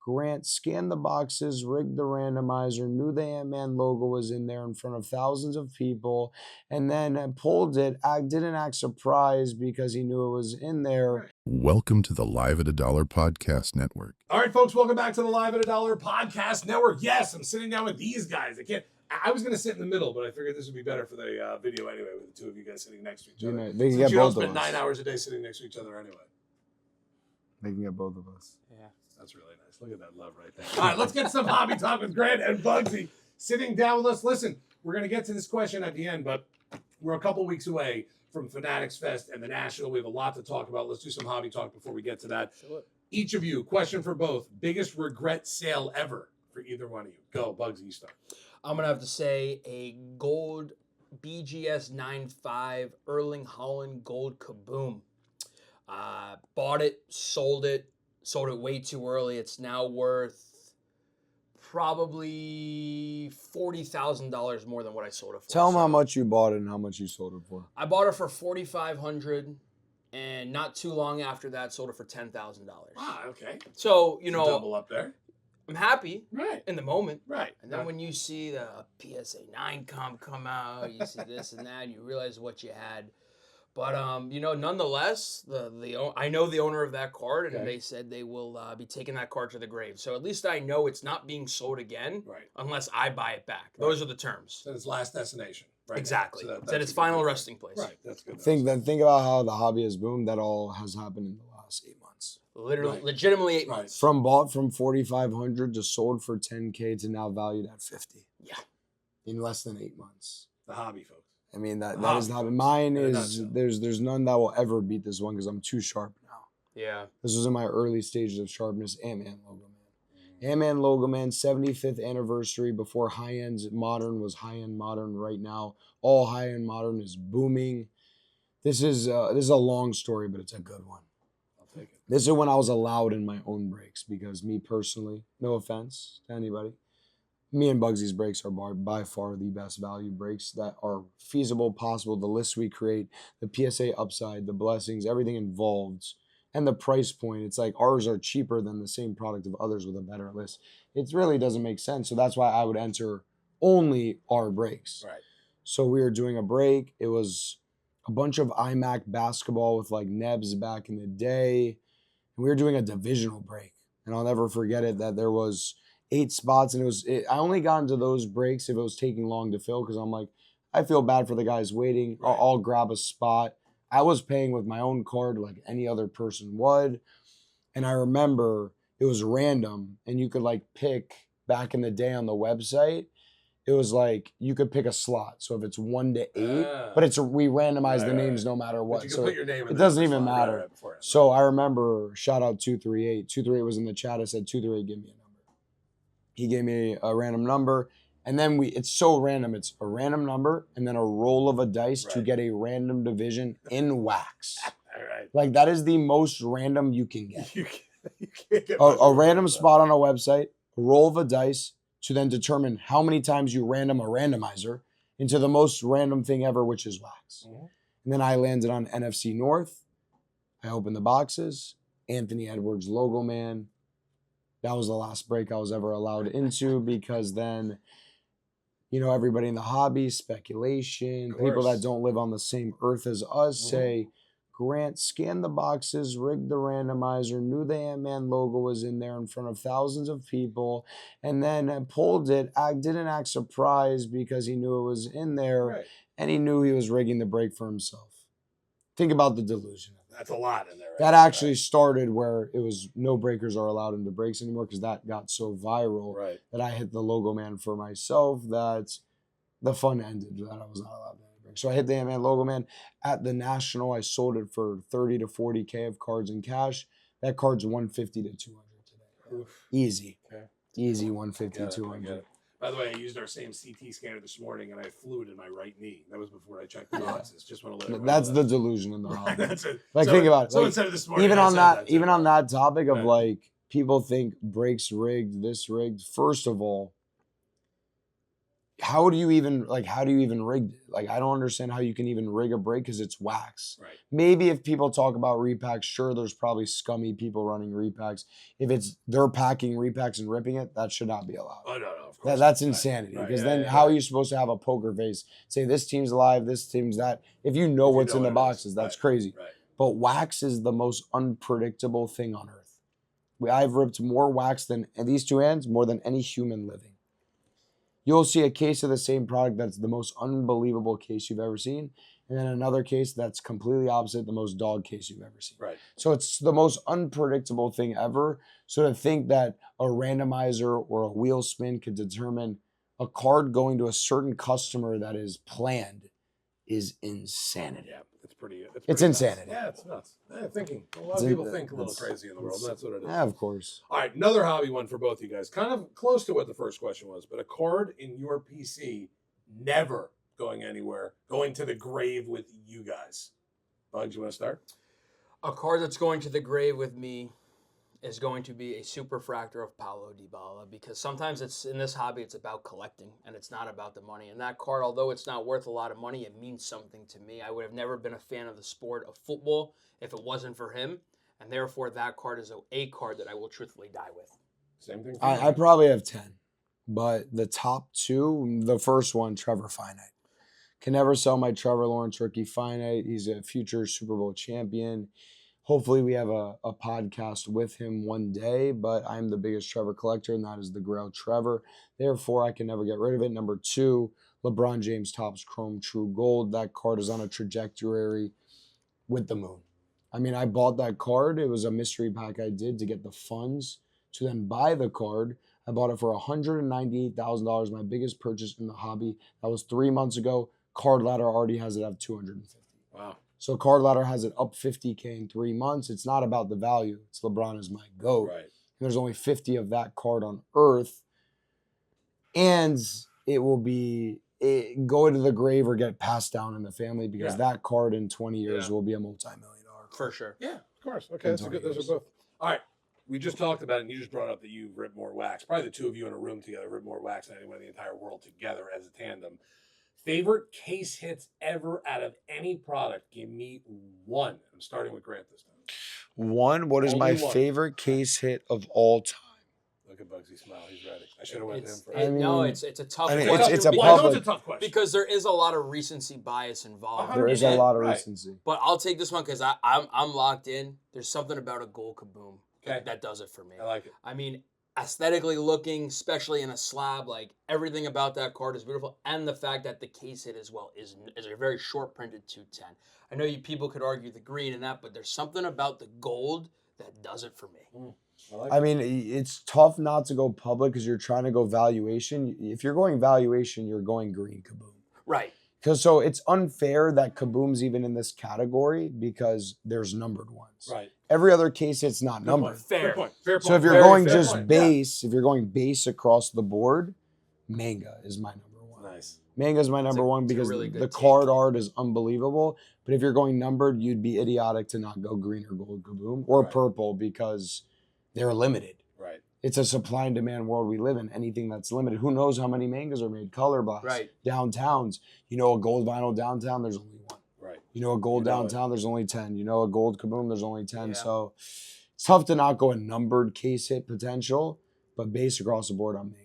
Grant scanned the boxes, rigged the randomizer, knew the Ant-Man logo was in there in front of thousands of people, and then pulled it. Didn't act surprised because he knew it was in there. Welcome to the Live at a Dollar Podcast Network. All right, folks, welcome back to the Live at a Dollar Podcast Network. Yes, I'm sitting down with these guys. I was going to sit in the middle, but I figured this would be better for the video anyway, with the two of you guys sitting next to each other. They can Since get you don't both of spend us. 9 hours a day sitting next to each other anyway. They can get both of us. Yeah, that's really nice. Look at that love right there. All right, let's get some hobby talk with Grant and Bugzy sitting down with us. Listen, we're going to get to this question at the end, but we're a couple weeks away from Fanatics Fest and the National. We have a lot to talk about. Let's do some hobby talk before we get to that. Sure. Each of you, question for both. Biggest regret sale ever for either one of you. Go, Bugzy, you start. I'm going to have to say a gold BGS 9.5 Erling Haaland gold Kaboom. Bought it, sold it way too early. It's now worth probably $40,000 more than what I sold it for. Tell them how much you bought it and how much you sold it for. I bought it for $4,500, and not too long after that, sold it for $10,000. Ah, okay. So, Double up there. I'm happy Right. in the moment. Right. And then when you see the PSA 9 comp come out, you see this and that, you realize what you had. But, nonetheless, I know the owner of that card, and they said they will be taking that card to the grave. So at least I know it's not being sold again unless I buy it back. Right. Those are the terms. So it's last destination. Right. Exactly. So it's at its final resting place. Right. That's good. Think about how the hobby has boomed. That all has happened in the last 8 months. Literally, legitimately 8 months. From bought from $4,500 to sold for $10K to now valued at $50. Yeah. In less than 8 months. The hobby, folks. I mean, that is the hobby. Mine is, there's none that will ever beat this one because I'm too sharp now. Yeah. This was in my early stages of sharpness. Ant-Man logo, man. Ant-Man logo, man. 75th anniversary before high-end modern was high-end modern. Right now, all high-end modern is booming. This is a long story, but it's a good one. I'll take it. This is when I was allowed in my own breaks because me personally, no offense to anybody, me and Bugzy's breaks are by far the best value breaks that are feasible, possible. The lists we create, the PSA upside, the blessings, everything involved, and the price point. It's like ours are cheaper than the same product of others with a better list. It really doesn't make sense. So that's why I would enter only our breaks. Right. So we were doing a break. It was a bunch of IMAC basketball with like Nebs back in the day. And we were doing a divisional break. And I'll never forget it that there was 8 spots, and I only got into those breaks if it was taking long to fill because I'm like, I feel bad for the guys waiting. Right. I'll grab a spot. I was paying with my own card like any other person would. And I remember it was random, and you could like pick back in the day on the website. It was like you could pick a slot. So if it's 1 to 8, but we randomize the names no matter what. But you can so put your name in it doesn't even slot matter. So I remember, shout out 238. 238 was in the chat. I said, 238, give me a number. He gave me a random number, and then it's so random. It's a random number and then a roll of a dice to get a random division in wax. All right. Like that is the most random you can get. You can't get a random spot on a website, a roll of a dice to then determine how many times you random a randomizer into the most random thing ever, which is wax. Mm-hmm. And then I landed on NFC North. I opened the boxes. Anthony Edwards logo man. That was the last break I was ever allowed into because then, everybody in the hobby, speculation, people that don't live on the same earth as us say, Grant scanned the boxes, rigged the randomizer, knew the Ant-Man logo was in there in front of thousands of people, and then pulled it. Didn't act surprised because he knew it was in there, and he knew he was rigging the break for himself. Think about the delusion. That's a lot in there. Right? That actually started where it was no breakers are allowed into breaks anymore because that got so viral that I hit the logo man for myself that the fun ended that I was not allowed to break. So I hit the Ant-Man logo man at the National. I sold it for 30 to 40K of cards in cash. That card's 150 to 200 today. Oof. Easy. Okay. Easy 150, 200. By the way, I used our same CT scanner this morning, and I had fluid in my right knee. That was before I checked the boxes. Just want to let that's the delusion in the hobby. That's it. Like, think about it. Someone said it this morning. Even on that topic of like people think breaks rigged, this rigged. First of all, how do you even rig it? Like, I don't understand how you can even rig a brake because it's wax. Right. Maybe if people talk about repacks, sure, there's probably scummy people running repacks. If they're packing repacks and ripping it, that should not be allowed. Oh no, of course. That's insanity. Right, Because yeah, then yeah, how right. are you supposed to have a poker face? Say this team's alive, this team's that. If you know what's in the boxes, that's crazy. Right. But wax is the most unpredictable thing on earth. I've ripped more wax than these two hands, more than any human living. You'll see a case of the same product that's the most unbelievable case you've ever seen, and then another case that's completely opposite, the most dog case you've ever seen. Right. So it's the most unpredictable thing ever. So to think that a randomizer or a wheel spin could determine a card going to a certain customer that is planned is insanity. Yeah, It's pretty insanity. Nuts. Yeah, it's nuts. A lot of people think a little crazy in the world. That's what it is. Yeah, of course. All right, another hobby one for both you guys. Kind of close to what the first question was, but a card in your PC never going anywhere, going to the grave with you guys. Bugs, you want to start? A card that's going to the grave with me is going to be a superfractor of Paulo Dybala, because sometimes it's in this hobby, it's about collecting and it's not about the money. And that card, although it's not worth a lot of money, it means something to me. I would have never been a fan of the sport of football if it wasn't for him. And therefore, that card is a card that I will truthfully die with. Same thing. I probably have 10, but the top two, the first one, Trevor Finite. Can never sell my Trevor Lawrence rookie Finite. He's a future Super Bowl champion. Hopefully we have a podcast with him one day, but I'm the biggest Trevor collector, and that is the Grail Trevor. Therefore, I can never get rid of it. Number two, LeBron James Topps Chrome True Gold. That card is on a trajectory with the moon. I mean, I bought that card. It was a mystery pack I did to get the funds to then buy the card. I bought it for $198,000, my biggest purchase in the hobby. That was 3 months ago. Card Ladder already has it at $250,000. Wow. So Card Ladder has it up $50,000 in 3 months. It's not about the value. It's LeBron is my GOAT. Right. And there's only 50 of that card on Earth. And it will be go to the grave or get passed down in the family, because that card in 20 years will be a multi-million-dollar card. For sure. Yeah, of course. Okay, that's good. Those are both. All right. We just talked about it, and you just brought up that you rip more wax. Probably the two of you in a room together rip more wax than anyone in the entire world together as a tandem. Favorite case hits ever out of any product? Give me one. I'm starting with Grant this time. One? What is Only my one. favorite case hit of all time? Look at Bugsy smile. He's ready. I should have went to him first. It's a tough I mean, question. it's a Well, I know public. it's a tough question. because there is a lot of recency bias involved. There is in a it. lot of Right. recency. But I'll take this one because I'm locked in. There's something about a gold kaboom Okay. that does it for me. I like it. I mean, aesthetically looking, especially in a slab, like everything about that card is beautiful, and the fact that the case hit as well is a very short printed 210. I know people could argue the green and that, but there's something about the gold that does it for me. I mean, it's tough not to go public because you're trying to go valuation. If you're going valuation, you're going green kaboom. Right. Because so it's unfair that kaboom's even in this category because there's numbered ones. Right. Every other case it's not numbered. Fair. Fair point. Fair point. So if you're Very going fair just point. base, if you're going base across the board, manga is my number one. Nice. Manga is my number one it's a because really good the take. card art is unbelievable. But if you're going numbered, you'd be idiotic to not go green or gold kaboom or Right. purple because they're limited. Right. It's a supply and demand world we live in. Anything that's limited, who knows how many mangas are made? Color blocks, Right. downtowns. You know, a gold vinyl downtown, there's only one. Right. You know, a gold You know it. downtown, there's only 10. You know, a gold kaboom, there's only 10. Yeah. So it's tough to not go a numbered case hit potential, but base across the board on manga.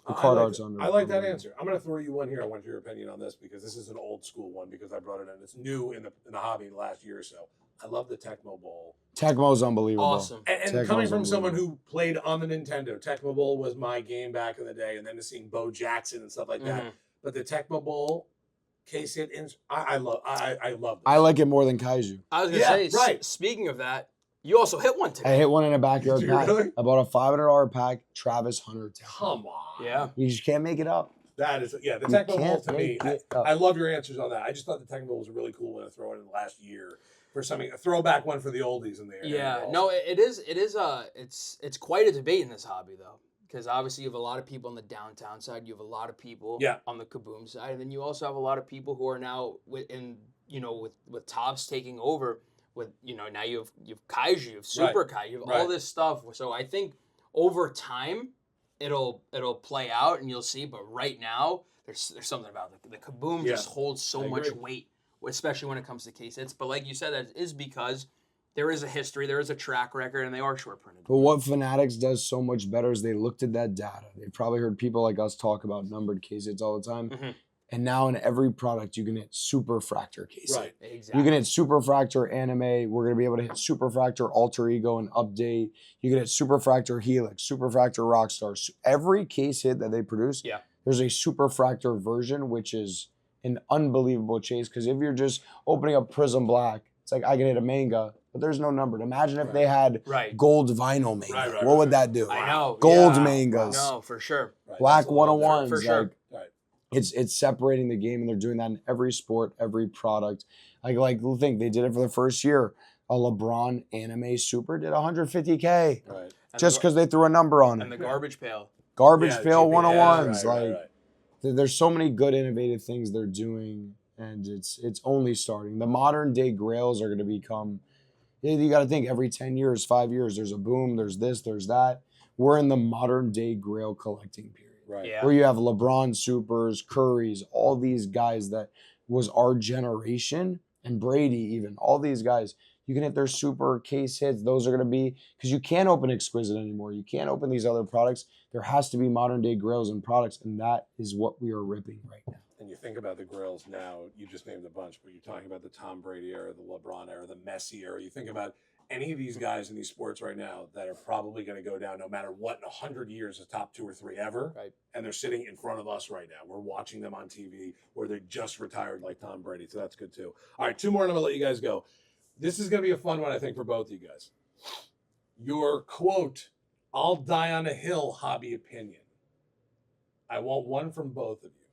The card art's under. I like that answer. I'm going to throw you one here. I want your opinion on this because this is an old school one because I brought it in. It's new in the hobby in the last year or so. I love the Tecmo Bowl. Tecmo's unbelievable. Awesome. And Tecmo's coming from someone unbelievable. who played on the Nintendo, Tecmo Bowl was my game back in the day, and then to seeing Bo Jackson and stuff like that. Mhm. But the Tecmo Bowl case hit, I love this. I like it more than Kaiju. I was going to Yeah, say, right. Speaking of that, you also hit one I today. hit one in a backyard Did you pack. really? I bought a $500 pack, Travis Hunter. Tecmo. Come on. Yeah. You just can't make it up. That is, yeah, the You Tecmo Bowl can't to me, make it up. I love your answers on that. I just thought the Tecmo Bowl was a really cool one to throw in the last year for something, a throwback one for the oldies in there. Yeah, no, it is. It's quite a debate in this hobby though, because obviously you have a lot of people on the downtown side, you have a lot of people on the kaboom side, and then you also have a lot of people who are now with Topps taking over. With now you have Kaiju, you have Super Kaiju, you have all this stuff. So I think over time, it'll play out and you'll see. But right now, there's something about the kaboom just holds so much weight, especially when it comes to case hits. But like you said, that is because there is a history, there is a track record, and they are short printed. But what Fanatics does so much better is they looked at that data. They probably heard people like us talk about numbered case hits all the time. Mm-hmm. And now in every product, you can hit superfractor case hit. Exactly. You can hit superfractor anime. We're going to be able to hit superfractor alter ego and update. You can hit superfractor helix, superfractor rockstar. Every case hit that they produce, there's a superfractor version, which is an unbelievable chase. Because if you're just opening up Prism Black, it's like I can hit a manga, but there's no numbered. Imagine if they had gold vinyl manga. What would that do? I know. Gold mangas. No, for sure. Black 101s. For sure. It's separating the game, and they're doing that in every sport, every product. Like think they did it for the first year. A LeBron anime super did 150K just because they threw a number on it. And the garbage pail. Garbage pail 101s. There's so many good innovative things they're doing, and it's only starting. The modern day grails are going to become. You got to think every 10 years, 5 years, there's a boom. There's this, there's that. We're in the modern day grail collecting period. Where you have LeBron supers, Currys, all these guys that was our generation, and Brady even, all these guys, you can hit their super case hits. Those are going to be, because you can't open Exquisite anymore. You can't open these other products. There has to be modern day grails and products, and that is what we are ripping right now. And you think about the grails now, you just named a bunch, but you're talking about the Tom Brady era, the LeBron era, the Messi era. You think about any of these guys in these sports right now that are probably going to go down no matter what in 100 years, the top 2 or 3 ever. And they're sitting in front of us right now. We're watching them on TV, or they just retired like Tom Brady. So that's good too. All right, 2 more and I'm going to let you guys go. This is going to be a fun one, I think, for both of you guys. Your quote, "I'll die on a hill" hobby opinion. I want one from both of you.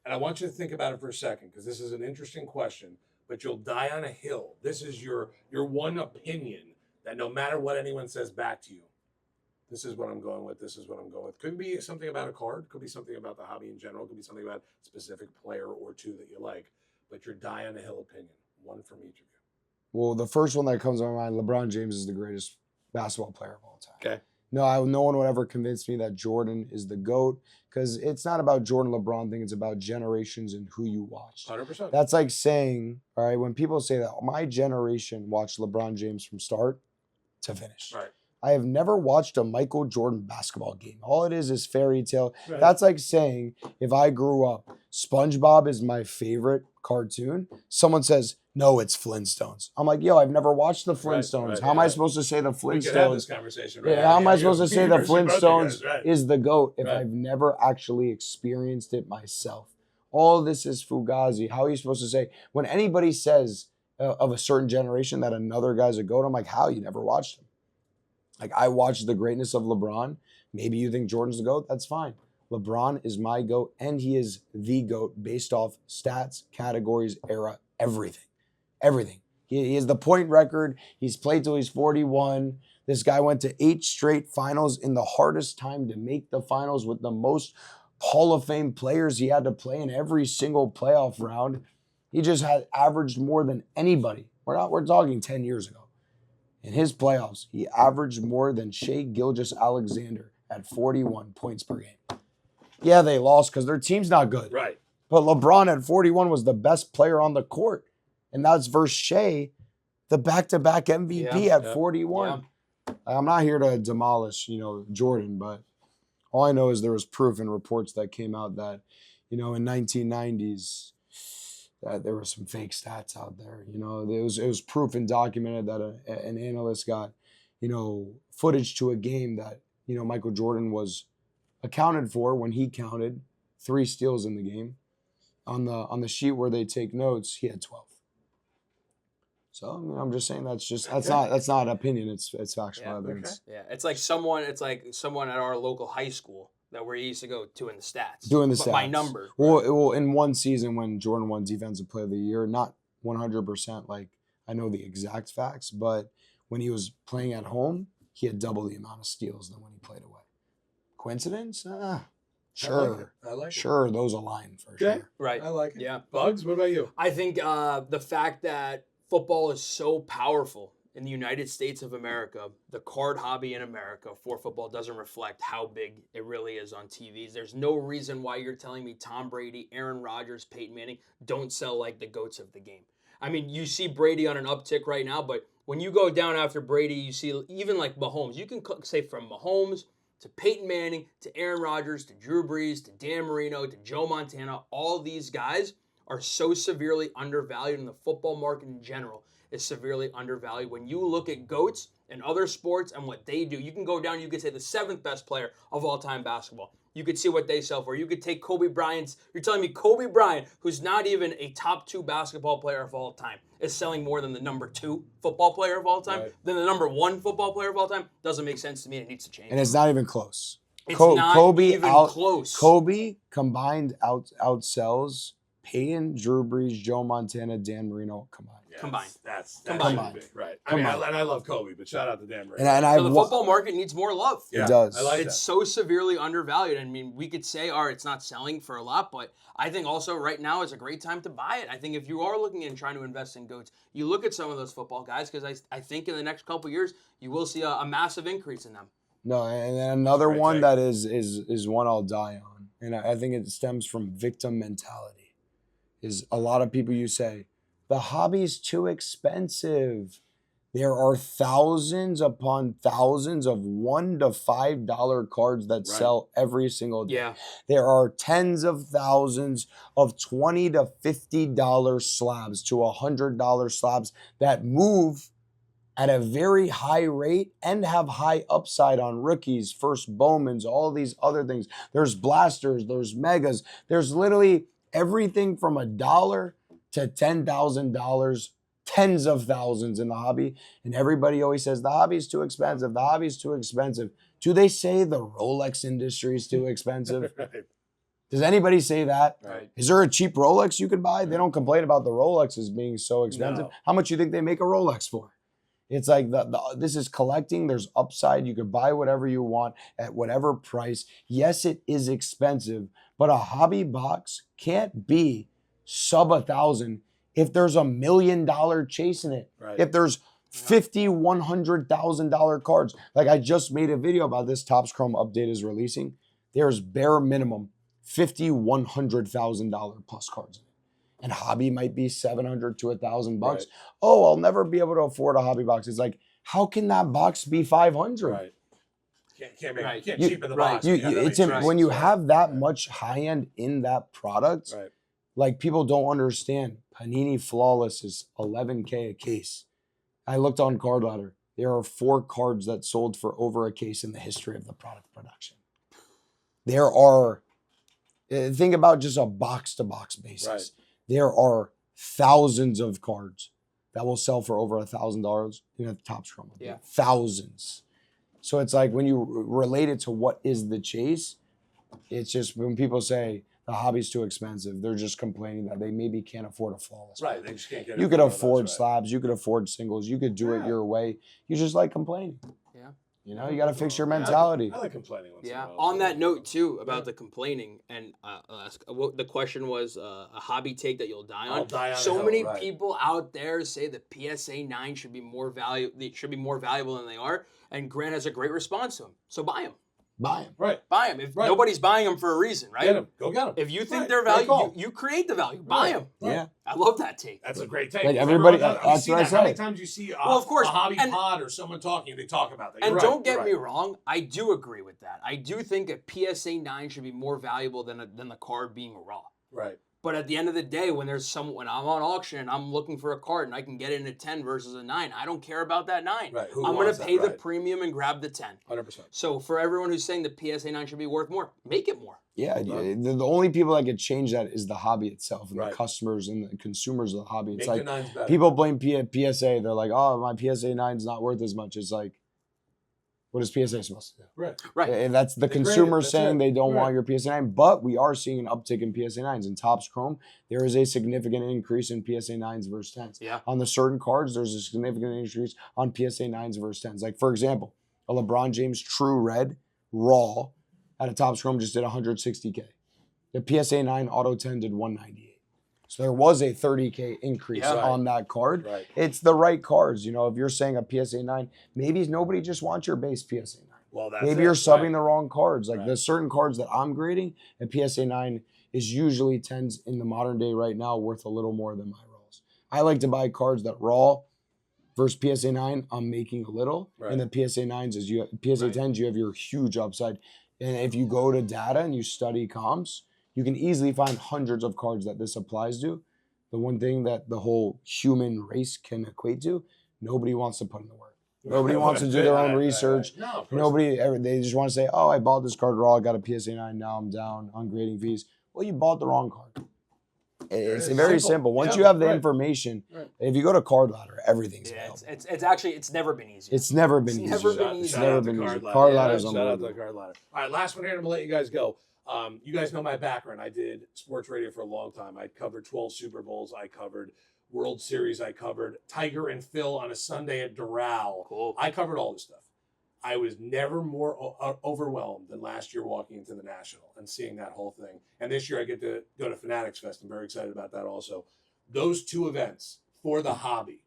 And I want you to think about it for a second, because this is an interesting question. But you'll die on a hill. This is your one opinion that no matter what anyone says back to you, this is what I'm going with, this is what I'm going with. Could be something about a card, could be something about the hobby in general, could be something about a specific player or 2 that you like, but your die on a hill opinion, one from each of you. Well, the first one that comes to my mind, LeBron James is the greatest basketball player of all time. Okay. No one would ever convince me that Jordan is the GOAT, because it's not about Jordan LeBron thing. It's about generations and who you watched. 100%. That's like saying, all right, when people say that, my generation watched LeBron James from start to finish. Right. I have never watched a Michael Jordan basketball game. All it is fairy tale. Right. That's like saying if I grew up, SpongeBob is my favorite cartoon. Someone says, no, it's Flintstones. I'm like, yo, I've never watched the Flintstones. How am I supposed to say the Flintstones? We could have this conversation, right? How am I supposed to say the Flintstones is the GOAT if I've never actually experienced it myself? All this is Fugazi. How are you supposed to say, when anybody says of a certain generation that another guy's a GOAT, I'm like, how? You never watched him. Like, I watched the greatness of LeBron. Maybe you think Jordan's the GOAT. That's fine. LeBron is my GOAT, and he is the GOAT based off stats, categories, era, everything. Everything. He has the point record. He's played till he's 41. This guy went to 8 straight finals in the hardest time to make the finals with the most Hall of Fame players he had to play in every single playoff round. He just had averaged more than anybody. We're talking 10 years ago. In his playoffs, he averaged more than Shai Gilgeous-Alexander at 41 points per game. Yeah, they lost because their team's not good. Right. But LeBron at 41 was the best player on the court. And that's versus Shai, the back-to-back MVP at 41. Yeah. I'm not here to demolish, Jordan, but all I know is there was proof and reports that came out that, in 1990s, that there were some fake stats out there. It was proof and documented that an analyst got, footage to a game that, Michael Jordan was accounted for when he counted 3 steals in the game. On the sheet where they take notes, he had 12. So I'm just saying that's not opinion. It's factual evidence. Okay. Yeah, it's like someone at our local high school that we used to go to in the stats. Doing the stats by number. Well, in one season when Jordan won Defensive Player of the Year, not 100%. Like I know the exact facts, but when he was playing at home, he had double the amount of steals than when he played away. Coincidence? Sure. I like it. Sure, those align for sure. Right. I like it. Yeah. Bugs, what about you? I think the fact that football is so powerful in the United States of America, the card hobby in America for football doesn't reflect how big it really is on TVs. There's no reason why you're telling me Tom Brady, Aaron Rodgers, Peyton Manning don't sell like the GOATs of the game. I mean, you see Brady on an uptick right now, but when you go down after Brady, you see even like Mahomes. You can say from Mahomes to Peyton Manning to Aaron Rodgers to Drew Brees to Dan Marino to Joe Montana, all these guys are so severely undervalued, and the football market in general is severely undervalued. When you look at GOATs and other sports and what they do, you can go down, you could say the 7th best player of all time basketball. You could see what they sell for. You could take Kobe Bryant's, you're telling me Kobe Bryant, who's not even a top 2 basketball player of all time, is selling more than the number 2 football player of all time, than the number 1 football player of all time? Doesn't make sense to me. It needs to change. And it's not even close. It's not even close. Kobe combined outsells Peyton, Drew Brees, Joe Montana, Dan Marino combined. Yeah, Combined. That's Combined. big, right? I mean, Combined. and I love Kobe, but shout out to Dan Marino. And So the football market needs more love. Yeah, it does. I like It's that. so severely undervalued. I mean, we could say, all right, it's not selling for a lot, but I think also right now is a great time to buy it. I think if you are looking and trying to invest in GOATs, you look at some of those football guys, because I think in the next couple of years, you will see a massive increase in them. No, and then another Great one take. that is one I'll die on, and I think it stems from victim mentality. Is a lot of people you say the hobby's too expensive. There are thousands upon thousands of $1 to $5 cards that sell every single day. Yeah. There are tens of thousands of $20 to $50 slabs to $100 slabs that move at a very high rate and have high upside on rookies, first Bowmans, all these other things. There's blasters, there's megas. There's literally everything from $1 to $10,000, tens of thousands in the hobby. And everybody always says the hobby's too expensive. The hobby's too expensive. Do they say the Rolex industry is too expensive? Right. Does anybody say that? Right. Is there a cheap Rolex you could buy? They don't complain about the Rolexes being so expensive. No. How much do you think they make a Rolex for? It's like this is collecting. There's upside. You could buy whatever you want at whatever price. Yes, it is expensive, but a hobby box can't be sub $1,000 if there's $1 million chasing it. Right. If there's $50,000, $100,000 cards. Like I just made a video about this. Topps Chrome update is releasing. There's bare minimum $50,000, $100,000 plus cards in it. And hobby might be $700 to $1,000. Right. Oh, I'll never be able to afford a hobby box. It's like, how can that box be $500? Right. Can't Right. cheapen the right. box. You, because that it's makes sense. when you Right. have that much high end in that product, Right. like people don't understand. Panini Flawless is $11K a case. I looked on Card Ladder. There are 4 cards that sold for over a case in the history of the product production. There are, think about just a box to box basis. Right. There are thousands of cards that will sell for over $1,000 in a Topps Chrome. Yeah. Thousands. So it's like when you relate it to what is the chase, it's just when people say the hobby's too expensive, they're just complaining that they maybe can't afford a Flawless. Right. They just can't get it. You could from one of those, afford right. slabs, you could afford singles, you could do it your way. You just like complaining. Yeah. You know, you got to fix your Yeah, mentality. I like complaining once in a Yeah. while, On so- that note, too, about the complaining, and I'll ask, the question was a hobby take that you'll die on. I'll die on a So hill, many right. people out there say the PSA 9 should be more valuable than they are, and Grant has a great response to them. So buy them. Buy them. Right. Buy them. If Right. nobody's buying them for a reason, right? Get them. Go get them. If you think Right. they're Great valuable, call. you create the value. Buy them. Yeah. I love that take. That's a great take. Like Because everybody- everyone does- that's you see what I that. How many say. times you see Well, of course, a hobby and- pod or someone talking, they talk about that. And You're don't right, get you're me right. wrong, I do agree with that. I do think a PSA 9 should be more valuable than the card being raw. Right. But at the end of the day, when I'm on auction and I'm looking for a card and I can get it in a 10 versus a 9, I don't care about that 9. Right. Who I'm going wants to that? pay the Right. premium and grab the 10. 100%. So for everyone who's saying the PSA 9 should be worth more, make it more. Yeah, the only people that could change that is the hobby itself and Right. the customers and the consumers of the hobby. It's Make like the nines better. people blame PSA. They're like, oh, my PSA 9's not worth as much. It's like, what is PSA supposed to do? Right. Right. And that's the They created it, consumer that's saying it. they don't Right. want your PSA 9, but we are seeing an uptick in PSA 9s. In Topps Chrome, there is a significant increase in PSA 9s versus 10s. Yeah. On the certain cards, there's a significant increase on PSA 9s versus 10s. Like, for example, a LeBron James True Red Raw at a Topps Chrome just did 160K. The PSA 9 Auto 10 did 198. So there was a 30K increase Yeah. on that card. Right. It's the right cards. You know, if you're saying a PSA 9, maybe nobody just wants your base PSA 9. Well, that's Maybe it, you're subbing right. the wrong cards. Like Right. there's certain cards that I'm grading, and PSA 9 is usually tends in the modern day right now worth a little more than my raws. I like to buy cards that raw versus PSA 9, I'm making a little. Right. And the PSA 9s is PSA 10s, you have your huge upside. And if you go to data and you study comps, you can easily find hundreds of cards that this applies to. The one thing that the whole human race can equate to, nobody wants to put in the work. Nobody wants to do their own research. No, of course Nobody ever, they just want to say, oh, I bought this card raw, I got a PSA 9, now I'm down on grading fees. Well, you bought the wrong card. It's very simple. Once Yeah, you have the right. information, Right. if you go to Card Ladder, everything available. It's actually never been easier. It's never been easier. never been It's easier. never Shout out been to easier. Card Ladder. Card Yeah, Ladder's shout out to the unbelievable. Card Ladder. All right, last one here, and I'm gonna let you guys go. You guys know my background. I did sports radio for a long time. I covered 12 Super Bowls. I covered World Series. I covered Tiger and Phil on a Sunday at Doral. Cool. I covered all this stuff. I was never more overwhelmed than last year walking into the National and seeing that whole thing. And this year I get to go to Fanatics Fest. I'm very excited about that also. Those two events for the hobby,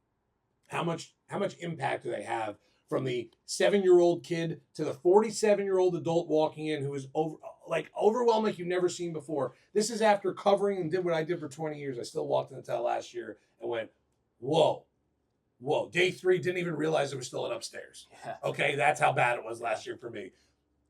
how much impact do they have from the 7-year-old kid to the 47-year-old adult walking in who is overwhelmed like you've never seen before? This is after covering and did what I did for 20 years. I still walked into that last year and went, whoa. Day 3, didn't even realize there was still an upstairs. Yeah. Okay, that's how bad it was last year for me.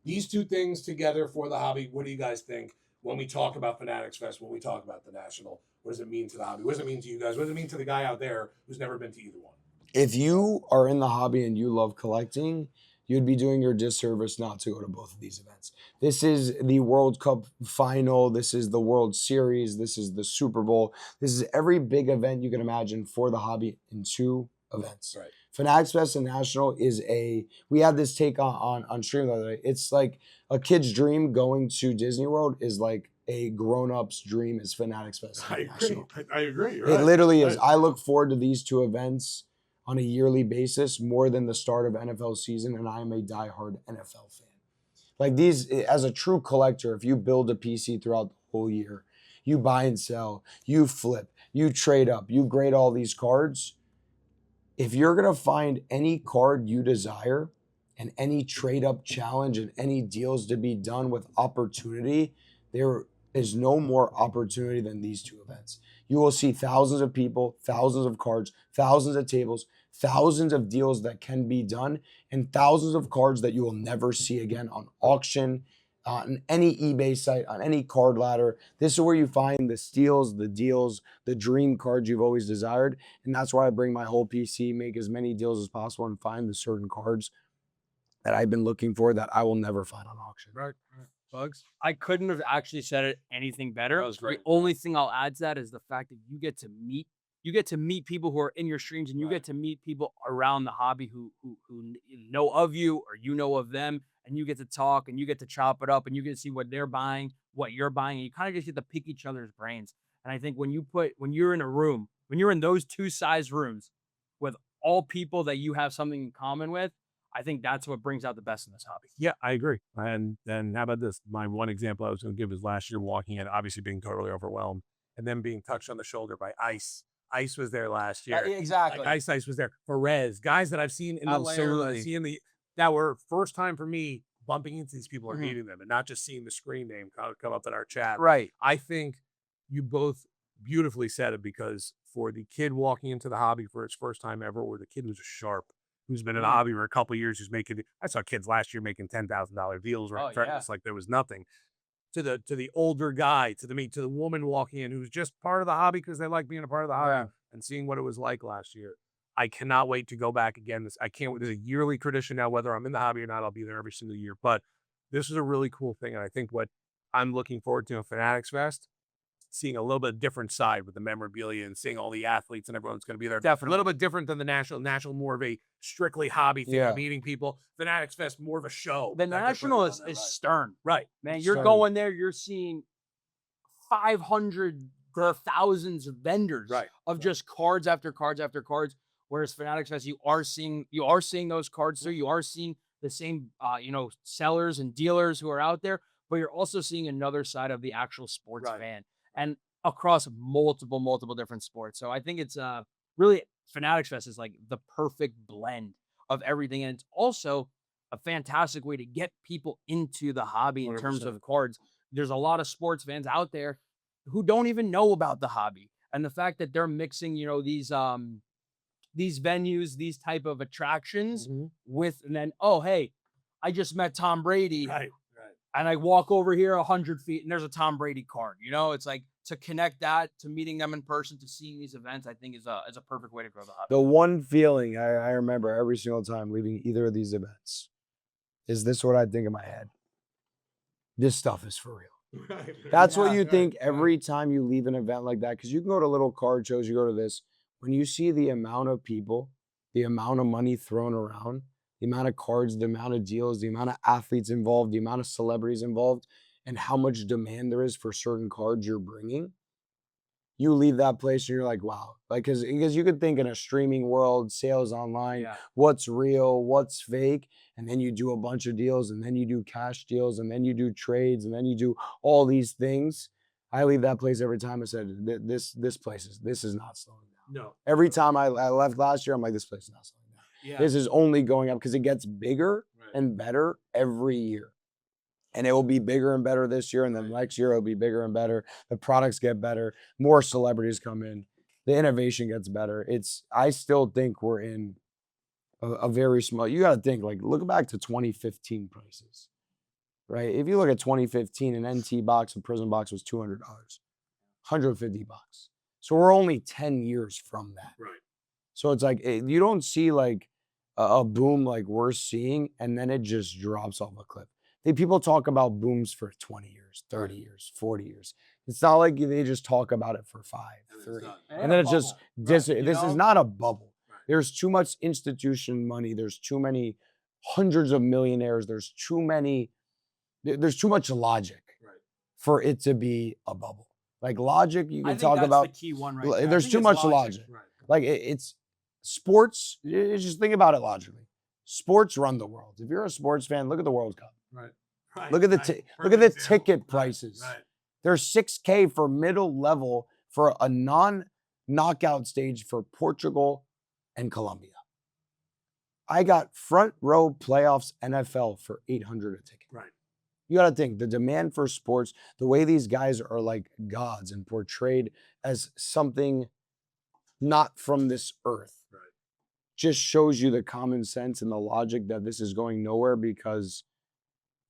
These two things together for the hobby, what do you guys think when we talk about Fanatics Fest, when we talk about the National? What does it mean to the hobby? What does it mean to you guys? What does it mean to the guy out there who's never been to either one? If you are in the hobby and you love collecting, you'd be doing your disservice not to go to both of these events. This is the World Cup final. This is the World Series. This is the Super Bowl. This is every big event you can imagine for the hobby in 2 events. Right. Fanatics Fest and National is we had this take on stream the other day. It's like a kid's dream going to Disney World is like a grown-up's dream is Fanatics Fest and National. I agree. You're It right. literally is. Right. I look forward to these 2 events on a yearly basis more than the start of NFL season, and I am a diehard NFL fan. Like these, as a true collector, if you build a PC throughout the whole year, you buy and sell, you flip, you trade up, you grade all these cards. If you're going to find any card you desire and any trade up challenge and any deals to be done with opportunity, there is no more opportunity than these 2 events. You will see thousands of people, thousands of cards, thousands of tables, thousands of deals that can be done, and thousands of cards that you will never see again on auction, on any eBay site, on any card ladder. This is where you find the steals, the deals, the dream cards you've always desired. And that's why I bring my whole PC, make as many deals as possible, and find the certain cards that I've been looking for that I will never find on auction. Right. Bugs? I couldn't have actually said it anything better. That was great. The only thing I'll add to that is the fact that you get to meet people who are in your streams, and you get to meet people around the hobby who know of you or you know of them, and you get to talk and you get to chop it up and you get to see what they're buying, what you're buying, and you kind of just get to pick each other's brains. And I think when you're in a room, when you're in those 2 size rooms with all people that you have something in common with, I think that's what brings out the best in this hobby. Yeah, I agree. And then how about this? My one example I was going to give is last year walking in, obviously being totally overwhelmed, and then being touched on the shoulder by Ice. Ice was there last year. Exactly. Like Ice was there. Perez, guys that I've seen in the lair, that were first time for me bumping into these people or meeting them, and not just seeing the screen name come up in our chat. Right. I think you both beautifully said it, because for the kid walking into the hobby for its first time ever, or the kid who's sharp, who's been in the hobby for a couple of years, who's making, I saw kids last year making $10,000 deals, right? It's like there was nothing. To the older guy, to the woman walking in who's just part of the hobby because they like being a part of the hobby and seeing what it was like last year. I cannot wait to go back again. I can't wait. There's a yearly tradition now, whether I'm in the hobby or not, I'll be there every single year. But this is a really cool thing. And I think what I'm looking forward to in Fanatics Fest, seeing a little bit different side with the memorabilia and seeing all the athletes and everyone's going to be there. Definitely. A little bit different than the National more of a strictly hobby thing, meeting people. Fanatics Fest, more of a show. The National is stern. Right. Man, you're going there, you're seeing 500 to thousands of vendors of just cards after cards after cards. Whereas Fanatics Fest, you are seeing those cards there. You are seeing the same, sellers and dealers who are out there, but you're also seeing another side of the actual sports fan. And across multiple different sports. So I think it's really Fanatics Fest is like the perfect blend of everything. And it's also a fantastic way to get people into the hobby in terms of cards. There's a lot of sports fans out there who don't even know about the hobby. And the fact that they're mixing, these venues, these type of attractions with, and then, oh, hey, I just met Tom Brady. Right. And I walk over here 100 feet and there's a Tom Brady card. It's like to connect that to meeting them in person, to seeing these events, I think is a perfect way to grow the hobby. The one feeling I remember every single time leaving either of these events is this what I think in my head. This stuff is for real. Right. That's what you think every time you leave an event like that. Because you can go to little card shows, you go to this. When you see the amount of people, the amount of money thrown around, the amount of cards, the amount of deals, the amount of athletes involved, the amount of celebrities involved, and how much demand there is for certain cards you're bringing, you leave that place and you're like, wow. Like, because you could think in a streaming world, sales online, what's real, what's fake, and then you do a bunch of deals, and then you do cash deals, and then you do trades, and then you do all these things. I leave that place every time. I said, this is not slowing down. No. Every time I left last year, I'm like, this place is not slowing down. Yeah. This is only going up because it gets bigger and better every year. And it will be bigger and better this year. And then next year, it'll be bigger and better. The products get better. More celebrities come in. The innovation gets better. I still think we're in a very small, you got to think, like, look back to 2015 prices, right? If you look at 2015, an NT box, a Prism box was $200, $150. So we're only 10 years from that. Right. So it's like, you don't see like a boom like we're seeing, and then it just drops off a cliff. People talk about booms for 20 years, 30 years, 40 years. It's not like they just talk about it for 5, 3. And then it's just, this is not a bubble. Right. There's too much institution money. There's too many hundreds of millionaires. There's too much logic for it to be a bubble. Like logic, you can talk about. The key one right there. There's too much logic. Right. Like it's sports. Just think about it logically. Sports run the world. If you're a sports fan, look at the World Cup. Right. Look at the ticket prices. Right. They're $6,000 for middle level for a non-knockout stage for Portugal and Colombia. I got front row playoffs NFL for $800 a ticket. Right. You got to think the demand for sports, the way these guys are like gods and portrayed as something not from this earth, just shows you the common sense and the logic that this is going nowhere, because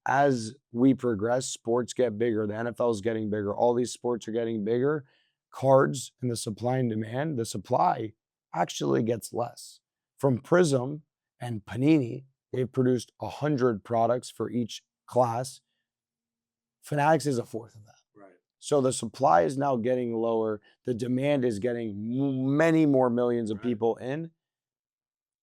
as we progress, sports get bigger. The NFL is getting bigger. All these sports are getting bigger. Cards and the supply and demand, the supply actually gets less. From Prism and Panini, they've produced 100 products for each class. Fanatics is a fourth of that. Right. So the supply is now getting lower. The demand is getting many more millions of people in.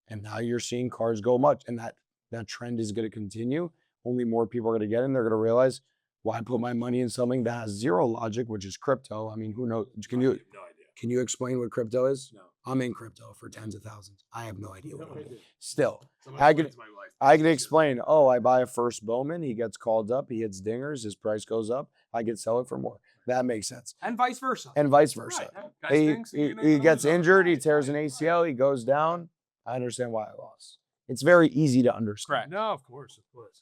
And now you're seeing cards go much. And that trend is going to continue. Only more people are going to get in. They're going to realize, why put my money in something that has zero logic, which is crypto? I mean, who knows? Can you explain what crypto is? No. I'm in crypto for tens of thousands. I have no idea what it is. Still, I can explain. Oh, I buy a first Bowman. He gets called up. He hits dingers. His price goes up. I can sell it for more. That makes sense. And vice versa. Right. He gets injured. He tears an ACL. He goes down. I understand why I lost. It's very easy to understand. Correct. No, of course.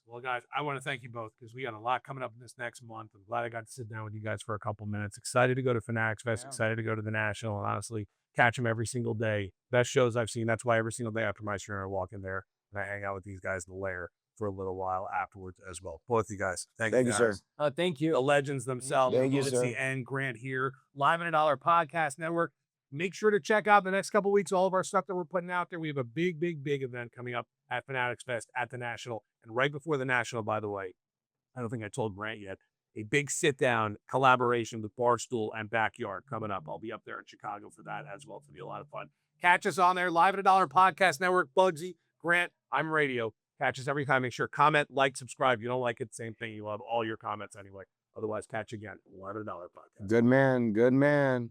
Well, guys, I want to thank you both because we got a lot coming up in this next month. I'm glad I got to sit down with you guys for a couple minutes. Excited to go to Fanatics Fest. Excited to go to the National, and honestly, catch them every single day. Best shows I've seen. That's why every single day after my stream, I walk in there and I hang out with these guys in the lair for a little while afterwards as well. Both of you guys. Thank you, sir. Thank you. The legends themselves. Thank you, sir. And Grant here, live in a dollar podcast network. Make sure to check out the next couple of weeks, all of our stuff that we're putting out there. We have a big event coming up at Fanatics Fest at the National. And right before the National, by the way, I don't think I told Grant yet, a big sit-down collaboration with Barstool and Backyard coming up. I'll be up there in Chicago for that as well. It's going to be a lot of fun. Catch us on there, live at a dollar podcast network. Bugzy, Grant, I'm Radio. Catch us every time. Make sure comment, like, subscribe. If you don't like it, same thing. You love all your comments anyway. Otherwise, catch you again. Live at a dollar podcast. Good man.